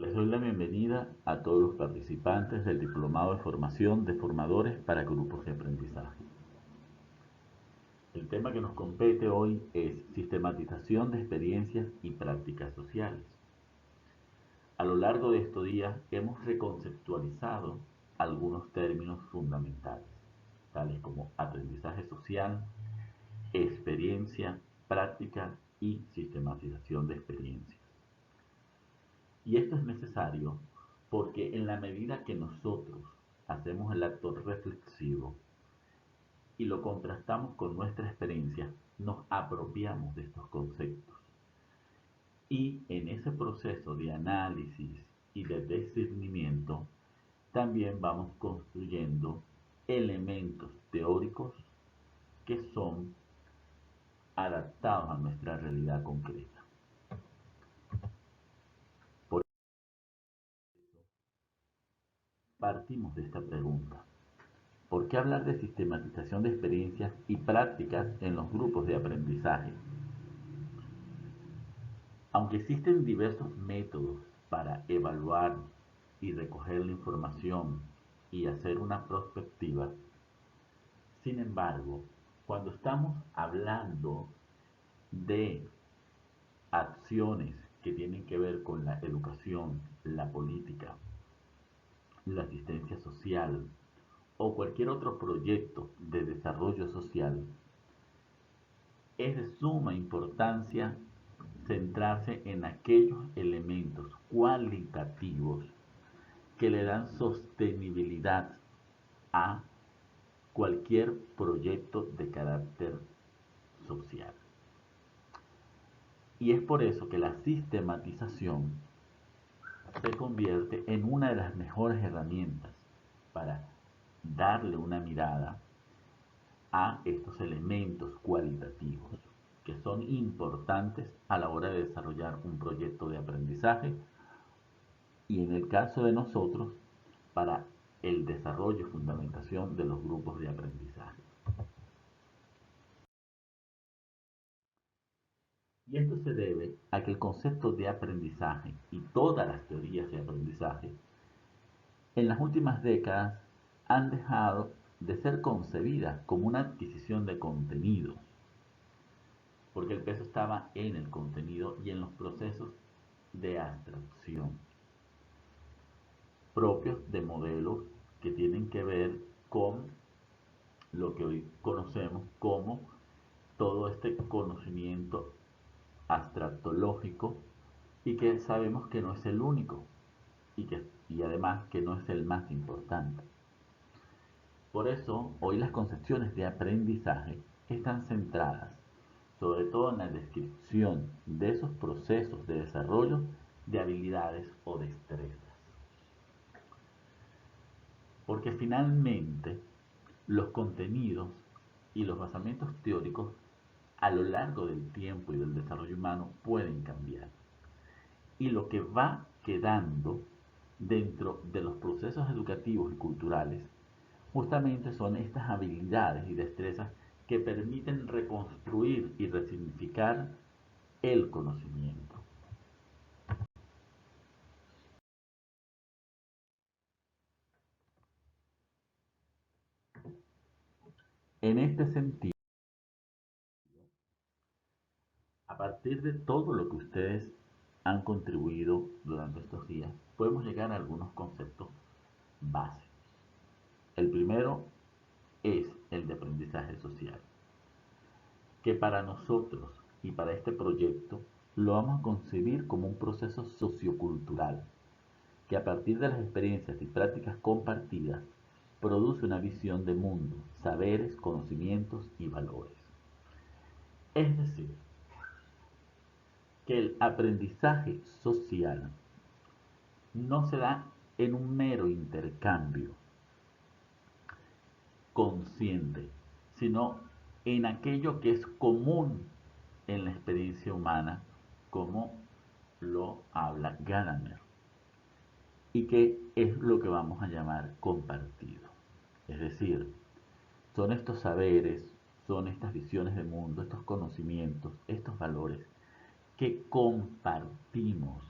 Les doy la bienvenida a todos los participantes del Diplomado de Formación de Formadores para Grupos de Aprendizaje. El tema que nos compete hoy es sistematización de experiencias y prácticas sociales. A lo largo de estos días hemos reconceptualizado algunos términos fundamentales, tales como aprendizaje social, experiencia, práctica y sistematización de experiencias. Y esto es necesario porque en la medida que nosotros hacemos el acto reflexivo y lo contrastamos con nuestra experiencia, nos apropiamos de estos conceptos. Y en ese proceso de análisis y de discernimiento, también vamos construyendo elementos teóricos que son adaptados a nuestra realidad concreta. Por eso partimos de esta pregunta. ¿Por qué hablar de sistematización de experiencias y prácticas en los grupos de aprendizaje? Aunque existen diversos métodos para evaluar y recoger la información y hacer una prospectiva, sin embargo, cuando estamos hablando de acciones que tienen que ver con la educación, la política, la asistencia social o cualquier otro proyecto de desarrollo social, es de suma importancia centrarse en aquellos elementos cualitativos que le dan sostenibilidad a cualquier proyecto de carácter social. Y es por eso que la sistematización se convierte en una de las mejores herramientas para darle una mirada a estos elementos cualitativos que son importantes a la hora de desarrollar un proyecto de aprendizaje y en el caso de nosotros para el desarrollo y fundamentación de los grupos de aprendizaje. Y esto se debe a que el concepto de aprendizaje y todas las teorías de aprendizaje en las últimas décadas han dejado de ser concebidas como una adquisición de contenidos, porque el peso estaba en el contenido y en los procesos de abstracción propios de modelos que tienen que ver con lo que hoy conocemos como todo este conocimiento abstractológico y que sabemos que no es el único y además que no es el más importante. Por eso, hoy las concepciones de aprendizaje están centradas sobre todo en la descripción de esos procesos de desarrollo de habilidades o destrezas. Porque finalmente los contenidos y los basamientos teóricos a lo largo del tiempo y del desarrollo humano pueden cambiar. Y lo que va quedando dentro de los procesos educativos y culturales justamente son estas habilidades y destrezas que permiten reconstruir y resignificar el conocimiento. En este sentido, a partir de todo lo que ustedes han contribuido durante estos días, podemos llegar a algunos conceptos básicos. El primero es el de aprendizaje social, que para nosotros y para este proyecto lo vamos a concebir como un proceso sociocultural, que a partir de las experiencias y prácticas compartidas produce una visión de mundo, saberes, conocimientos y valores. Es decir, que el aprendizaje social no se da en un mero intercambio consciente, sino en aquello que es común en la experiencia humana, como lo habla Gadamer, y que es lo que vamos a llamar compartido. Es decir, son estos saberes, son estas visiones de mundo, estos conocimientos, estos valores que compartimos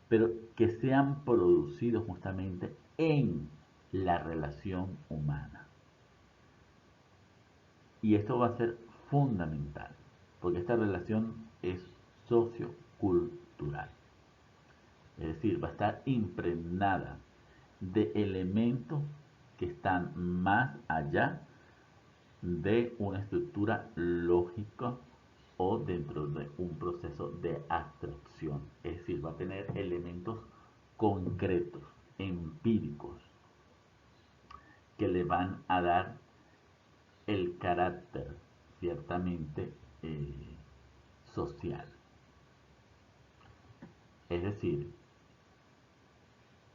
pero que sean producidos justamente en la relación humana. Y esto va a ser fundamental, porque esta relación es sociocultural. Es decir, va a estar impregnada de elementos que están más allá de una estructura lógica o dentro de un proceso de abstracción. Es decir, va a tener elementos concretos, empíricos, que le van a dar el carácter ciertamente social. Es decir,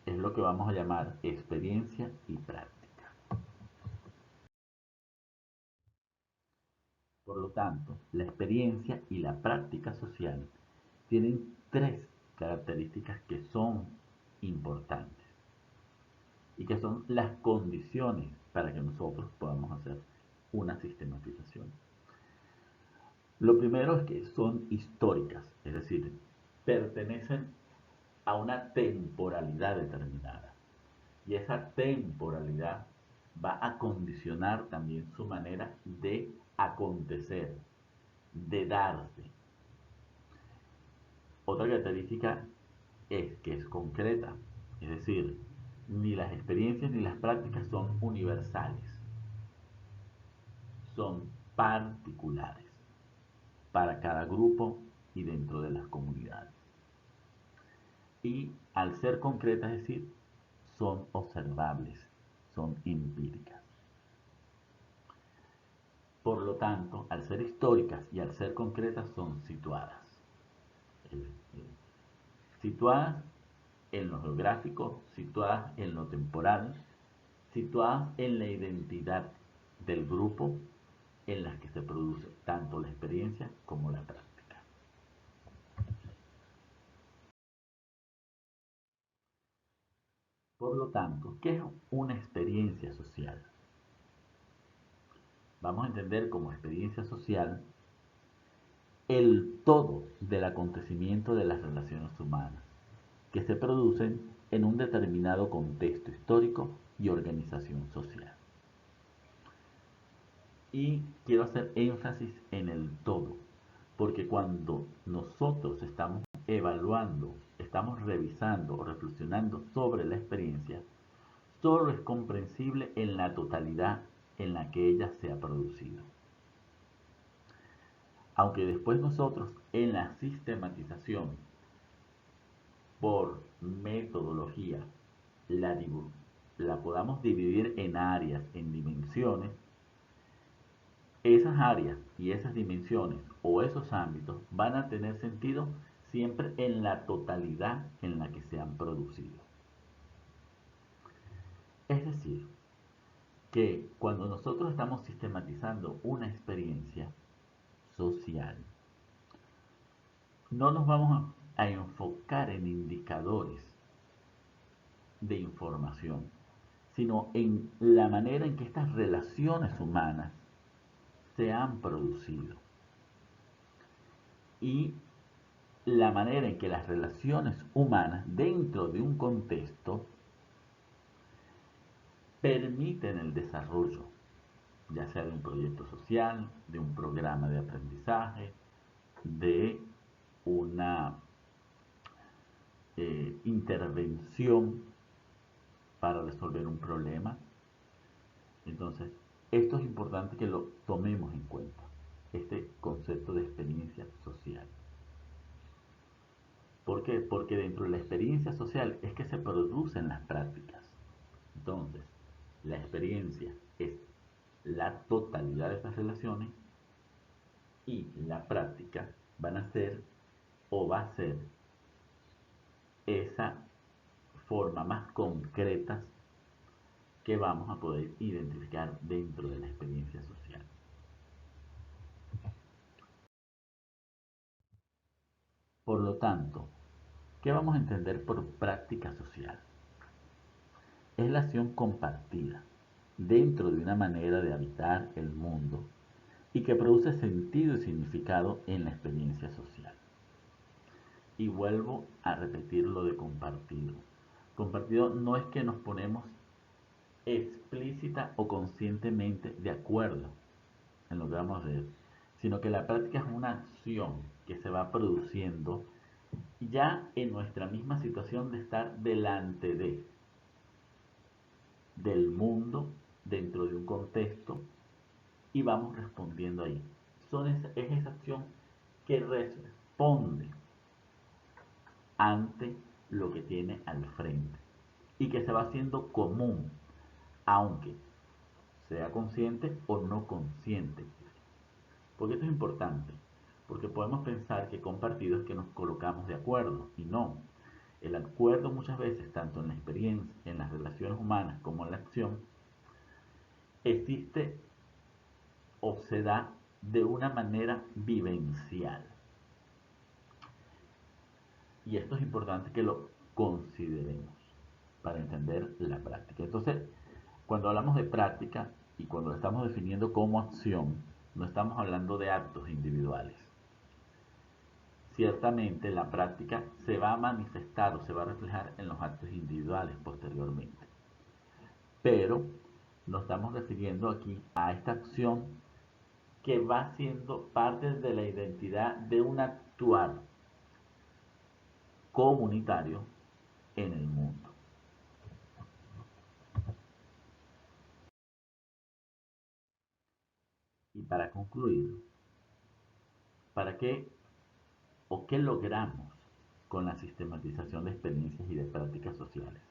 es lo que vamos a llamar experiencia y práctica. Por lo tanto, la experiencia y la práctica social tienen tres características que son importantes y que son las condiciones para que nosotros podamos hacer una sistematización. Lo primero es que son históricas, es decir, pertenecen a una temporalidad determinada. Y esa temporalidad va a condicionar también su manera de acontecer, de darse. Otra característica es que es concreta, es decir, ni las experiencias ni las prácticas son universales, son particulares para cada grupo y dentro de las comunidades. Y al ser concretas, es decir, son observables, son empíricas. Por lo tanto, al ser históricas y al ser concretas, son situadas. Situadas en lo geográfico, situadas en lo temporal, situadas en la identidad del grupo en las que se produce tanto la experiencia como la práctica. Por lo tanto, ¿qué es una experiencia social? Vamos a entender como experiencia social el todo del acontecimiento de las relaciones humanas que se producen en un determinado contexto histórico y organización social. Y quiero hacer énfasis en el todo, porque cuando nosotros estamos evaluando, estamos revisando o reflexionando sobre la experiencia, solo es comprensible en la totalidad en la que ella se ha producido. Aunque después nosotros en la sistematización por metodología la, la podamos dividir en áreas, en dimensiones, esas áreas y esas dimensiones o esos ámbitos van a tener sentido siempre en la totalidad en la que se han producido. Es decir, que cuando nosotros estamos sistematizando una experiencia social, no nos vamos a enfocar en indicadores de información, sino en la manera en que estas relaciones humanas se han producido y la manera en que las relaciones humanas dentro de un contexto permiten el desarrollo, ya sea de un proyecto social, de un programa de aprendizaje, de una intervención para resolver un problema. Entonces, esto es importante que lo tomemos en cuenta, este concepto de experiencia social. ¿Por qué? Porque dentro de la experiencia social es que se producen las prácticas. Entonces, la experiencia es la totalidad de estas relaciones y la práctica van a ser o va a ser esa forma más concreta que vamos a poder identificar dentro de la experiencia social. Por lo tanto, ¿qué vamos a entender por práctica social? Es la acción compartida dentro de una manera de habitar el mundo y que produce sentido y significado en la experiencia social. Y vuelvo a repetir lo de compartido. Compartido no es que nos ponemos explícita o conscientemente de acuerdo en lo que vamos a hacer, sino que la práctica es una acción que se va produciendo ya en nuestra misma situación de estar delante del mundo, dentro de un contexto, y vamos respondiendo ahí. Es esa acción que responde ante lo que tiene al frente y que se va haciendo común, aunque sea consciente o no consciente. Porque esto es importante, porque podemos pensar que compartido es que nos colocamos de acuerdo, y no. El acuerdo muchas veces, tanto en la experiencia, en las relaciones humanas como en la acción, existe o se da de una manera vivencial. Y esto es importante que lo consideremos para entender la práctica. Entonces, cuando hablamos de práctica y cuando lo estamos definiendo como acción, no estamos hablando de actos individuales. Ciertamente la práctica se va a manifestar o se va a reflejar en los actos individuales posteriormente. Pero nos estamos refiriendo aquí a esta acción que va siendo parte de la identidad de un actuar comunitario en el mundo. Y para concluir, ¿para qué o qué logramos con la sistematización de experiencias y de prácticas sociales?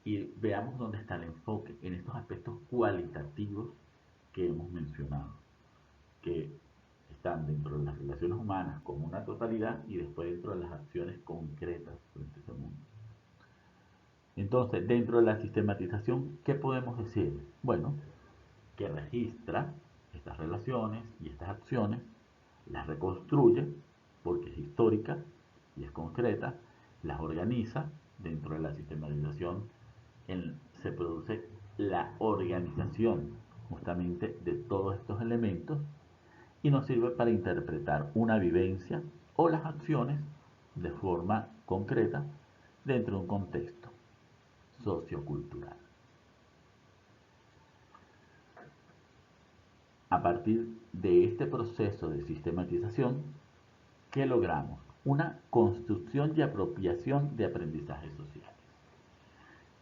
Y veamos dónde está el enfoque en estos aspectos cualitativos que hemos mencionado, que están dentro de las relaciones humanas como una totalidad y después dentro de las acciones concretas frente a ese mundo. Entonces, dentro de la sistematización, ¿qué podemos decir? Bueno, que registra estas relaciones y estas acciones, las reconstruye porque es histórica y es concreta, las organiza. Dentro de la sistematización se produce la organización justamente de todos estos elementos y nos sirve para interpretar una vivencia o las acciones de forma concreta dentro de un contexto sociocultural. A partir de este proceso de sistematización, ¿qué logramos? Una construcción y apropiación de aprendizajes sociales.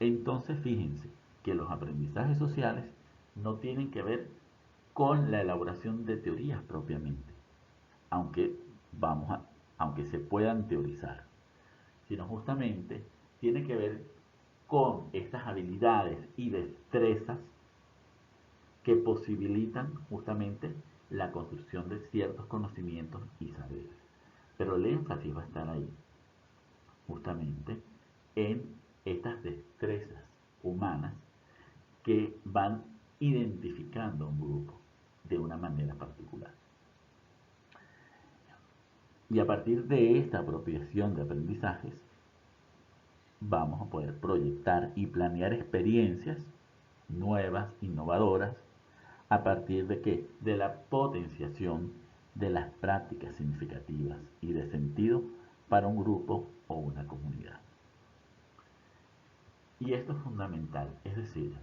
Entonces, fíjense que los aprendizajes sociales no tienen que ver con la elaboración de teorías propiamente, aunque, aunque se puedan teorizar, sino justamente tiene que ver con estas habilidades y destrezas que posibilitan justamente la construcción de ciertos conocimientos y saberes. Pero el énfasis va a estar ahí, justamente en estas destrezas humanas que van identificando a un grupo de una manera particular. Y a partir de esta apropiación de aprendizajes, vamos a poder proyectar y planear experiencias nuevas, innovadoras, a partir de qué? De la potenciación de las prácticas significativas y de sentido para un grupo o una comunidad. Y esto es fundamental, es decir,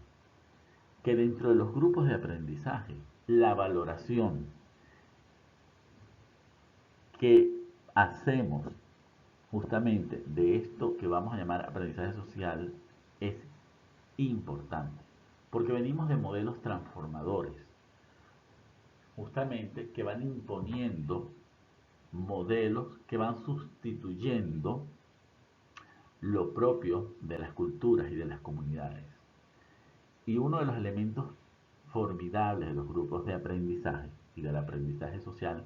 que dentro de los grupos de aprendizaje, la valoración que hacemos justamente de esto que vamos a llamar aprendizaje social es importante, porque venimos de modelos transformadores, justamente que van imponiendo modelos que van sustituyendo lo propio de las culturas y de las comunidades. Y uno de los elementos formidables de los grupos de aprendizaje y del aprendizaje social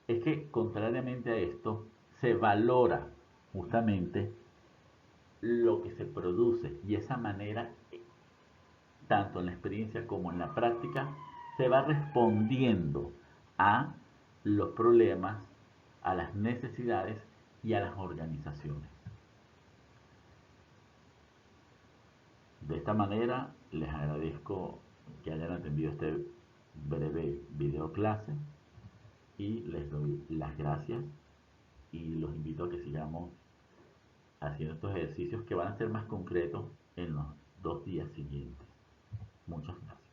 es que, contrariamente a esto, se valora justamente lo que se produce y esa manera, tanto en la experiencia como en la práctica, se va respondiendo a los problemas, a las necesidades y a las organizaciones. De esta manera, les agradezco que hayan atendido este breve video clase y les doy las gracias y los invito a que sigamos haciendo estos ejercicios que van a ser más concretos en los 2 días siguientes. Muchas gracias.